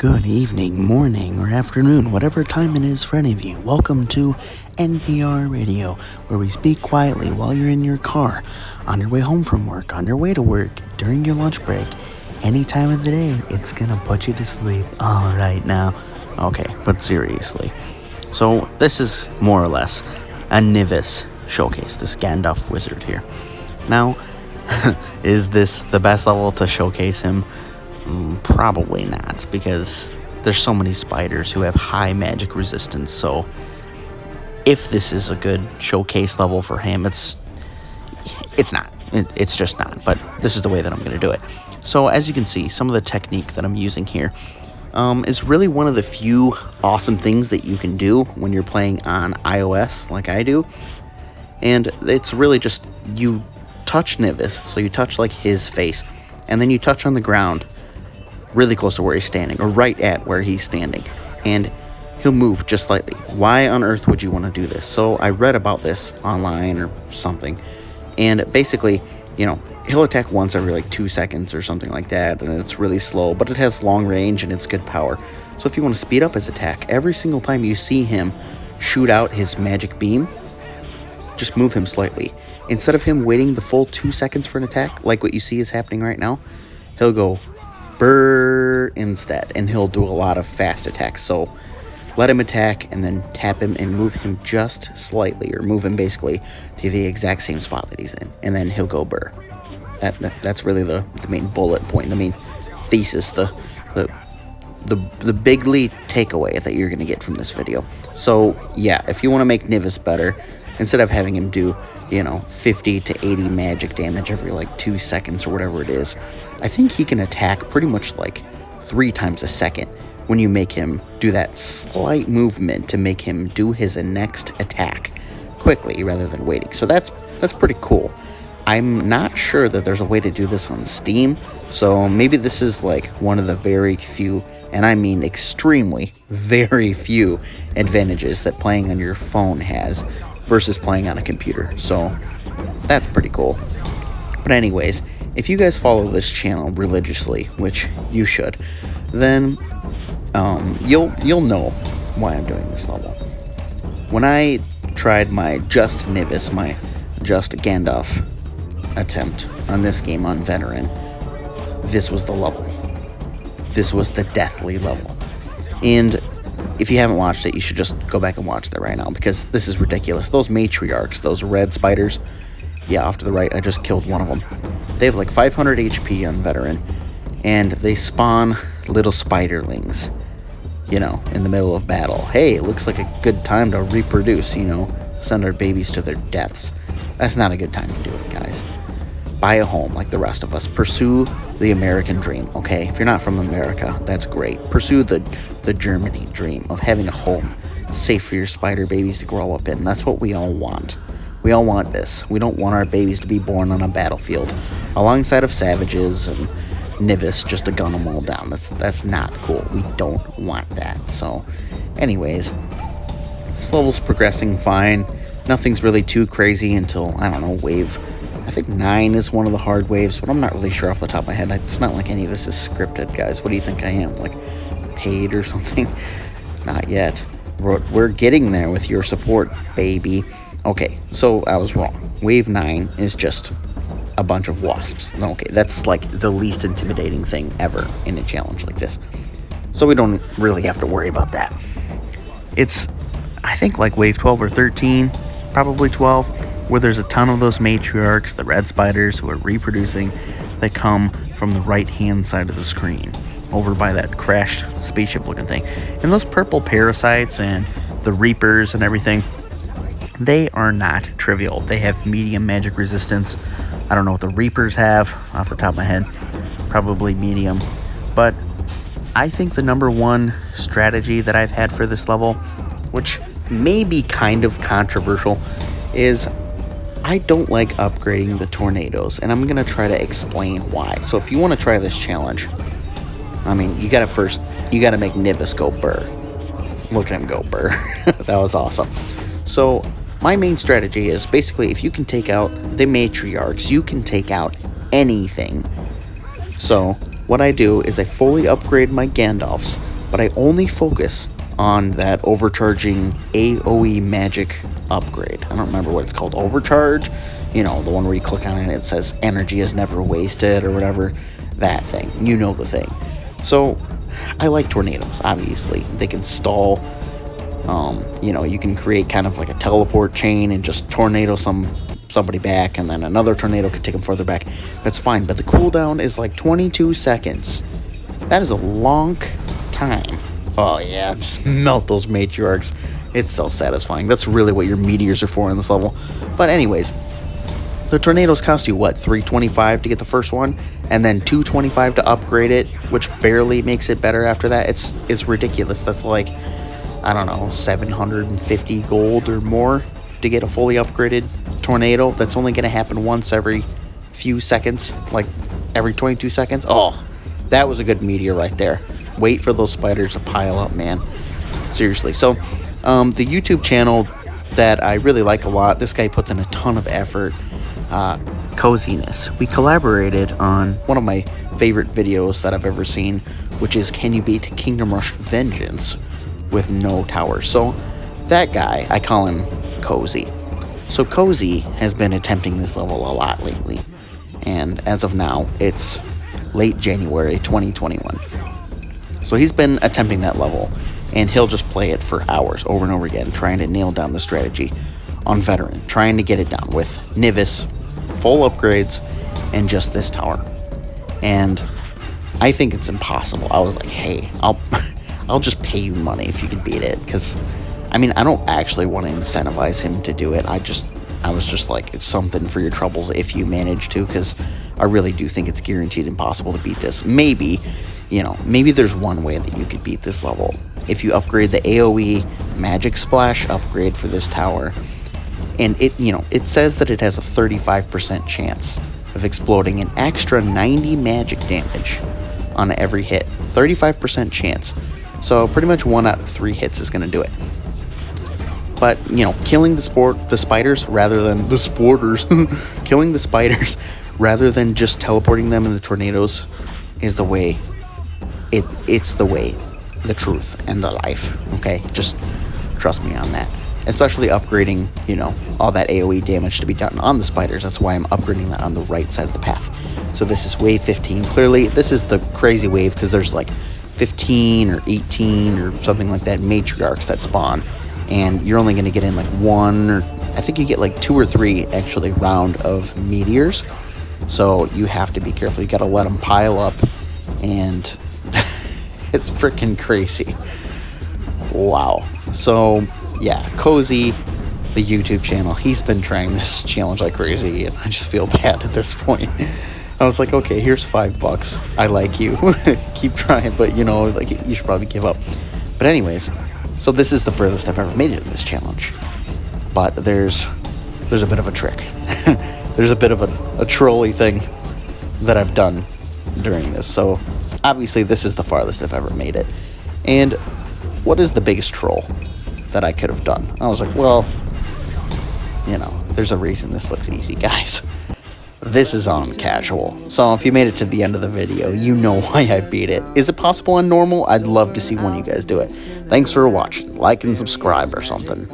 Good evening, morning, or afternoon, whatever time it is for any of you. Welcome to NPR Radio, where we speak quietly while you're in your car, on your way home from work, on your way to work, during your lunch break. Any time of the day, it's gonna put you to sleep. All right now. Okay, but seriously. So this is more or less a Thesis showcase, this Gandalf wizard here. Now, is this the best level to showcase him? Probably not, because there's so many spiders who have high magic resistance. So if this is a good showcase level for him, it's not. It's just not. But this is the way that I'm going to do it. So as you can see, some of the technique that I'm using here is really one of the few awesome things that you can do when you're playing on iOS like I do. And it's really just you touch Thesis, so you touch like his face, and then you touch on the ground really close to where he's standing, or right at where he's standing, and he'll move just slightly. Why on earth would you want to do this? So I read about this online or something, and basically, he'll attack once every like 2 seconds or something like that, and it's really slow, but it has long range and it's good power. So if you want to speed up his attack, every single time you see him shoot out his magic beam, just move him slightly. Instead of him waiting the full 2 seconds for an attack, like what you see is happening right now, he'll go burr instead, and he'll do a lot of fast attacks. So let him attack and then tap him and move him just slightly, or move him basically to the exact same spot that he's in, and then he'll go burr. That's really the main bullet point, the main thesis, the big lead takeaway that you're going to get from this video. So yeah, if you want to make Thesis better, instead of having him do 50 to 80 magic damage every like 2 seconds or whatever it is, I think he can attack pretty much like 3 times a second when you make him do that slight movement to make him do his next attack quickly rather than waiting. So that's pretty cool. I'm not sure that there's a way to do this on Steam, so maybe this is like one of the very few, and I mean extremely very few, advantages that playing on your phone has versus playing on a computer. So that's pretty cool. But anyways, if you guys follow this channel religiously, which you should, then you'll know why I'm doing this level. When I tried my Just Thesis, my Just Gandalf attempt on this game on Veteran, this was the level. This was the deathly level. And if you haven't watched it, you should just go back and watch that right now, because this is ridiculous. Those matriarchs, those red spiders, yeah, off to the right, I just killed one of them. They have like 500 HP on Veteran, and they spawn little spiderlings, in the middle of battle. Hey, it looks like a good time to reproduce, send our babies to their deaths. That's not a good time to do it, guys. Buy a home like the rest of us. Pursue the American dream, okay? If you're not from America, that's great. Pursue the Germany dream of having a home safe for your spider babies to grow up in. That's what we all want. We all want this. We don't want our babies to be born on a battlefield alongside of savages and Thesis just to gun them all down. That's not cool. We don't want that. So, anyways, this level's progressing fine. Nothing's really too crazy until, I don't know, wave, I think 9 is one of the hard waves, but I'm not really sure off the top of my head. It's not like any of this is scripted, guys. What do you think I am, like paid or something? Not yet. We're getting there with your support, baby. Okay, so I was wrong. Wave 9 is just a bunch of wasps. Okay, that's like the least intimidating thing ever in a challenge like this. So we don't really have to worry about that. It's, I think, like wave 12 or 13, probably 12, where there's a ton of those matriarchs, the red spiders who are reproducing. They come from the right-hand side of the screen, over by that crashed spaceship-looking thing. And those purple parasites and the reapers and everything, they are not trivial. They have medium magic resistance. I don't know what the reapers have off the top of my head. Probably medium. But I think the number one strategy that I've had for this level, which may be kind of controversial, is I don't like upgrading the tornadoes, and I'm going to try to explain why. So if you want to try this challenge, I mean, you got to make Thesis go burr. Look at him go burr. That was awesome. So my main strategy is basically, if you can take out the matriarchs, you can take out anything. So what I do is I fully upgrade my Gandalfs but I only focus on that overcharging AoE magic upgrade. I don't remember what it's called. Overcharge, you know, the one where you click on it and it says energy is never wasted or whatever. That thing, you know, the thing. So I like tornadoes. Obviously they can stall. You know, you can create kind of like a teleport chain and just tornado somebody back, and then another tornado could take them further back. That's fine, but the cooldown is like 22 seconds. That is a long time. Oh yeah, just melt those matriarchs. It's so satisfying. That's really what your meteors are for in this level. But anyways, the tornadoes cost you what, $325 to get the first one, and then $225 to upgrade it, which barely makes it better after that. It's ridiculous. That's like, I don't know, 750 gold or more to get a fully upgraded tornado. That's only going to happen once every few seconds, like every 22 seconds. Oh, that was a good meteor right there. Wait for those spiders to pile up, man. Seriously. So the YouTube channel that I really like a lot, this guy puts in a ton of effort, Cozynez. We collaborated on one of my favorite videos that I've ever seen, which is Can You Beat Kingdom Rush Vengeance with no towers? So that guy, I call him Cozy. So Cozy has been attempting this level a lot lately, and as of now, it's late January 2021. So he's been attempting that level, and he'll just play it for hours over and over again, trying to nail down the strategy on Veteran, trying to get it down with Nivis, full upgrades, and just this tower. And I think it's impossible. I was like, hey, I'll just pay you money if you can beat it, because I mean, I don't actually want to incentivize him to do it. I was just like, it's something for your troubles if you manage to, because I really do think it's guaranteed impossible to beat this. Maybe, you know, maybe there's one way that you could beat this level. If you upgrade the AoE Magic Splash upgrade for this tower, and it, you know, it says that it has a 35% chance of exploding an extra 90 magic damage on every hit. 35% chance. So pretty much 1 out of 3 hits is going to do it. But, you know, killing the spiders rather than the sporters, killing the spiders rather than just teleporting them in the tornadoes is the way. It's the way, the truth, and the life. Okay, just trust me on that. Especially upgrading, you know, all that AoE damage to be done on the spiders. That's why I'm upgrading that on the right side of the path. So this is wave 15. Clearly, this is the crazy wave because there's like 15 or 18 or something like that matriarchs that spawn. And you're only going to get in like 1, or I think you get like 2 or 3 actually round of meteors. So you have to be careful. You got to let them pile up, and it's freaking crazy. Wow. So yeah, Cozy, the YouTube channel, he's been trying this challenge like crazy, and I just feel bad at this point. I was like, okay, here's $5. I like you. Keep trying, but you know, like, you should probably give up. But anyways, so this is the furthest I've ever made it in this challenge. But there's a bit of a trick. There's a bit of a trolly thing that I've done during this. So obviously this is the farthest I've ever made it. And what is the biggest troll that I could have done? I was like, well, you know, there's a reason this looks easy, guys. This is on casual. So if you made it to the end of the video, you know why I beat it. Is it possible on normal? I'd love to see one of you guys do it. Thanks for watching. Like and subscribe or something.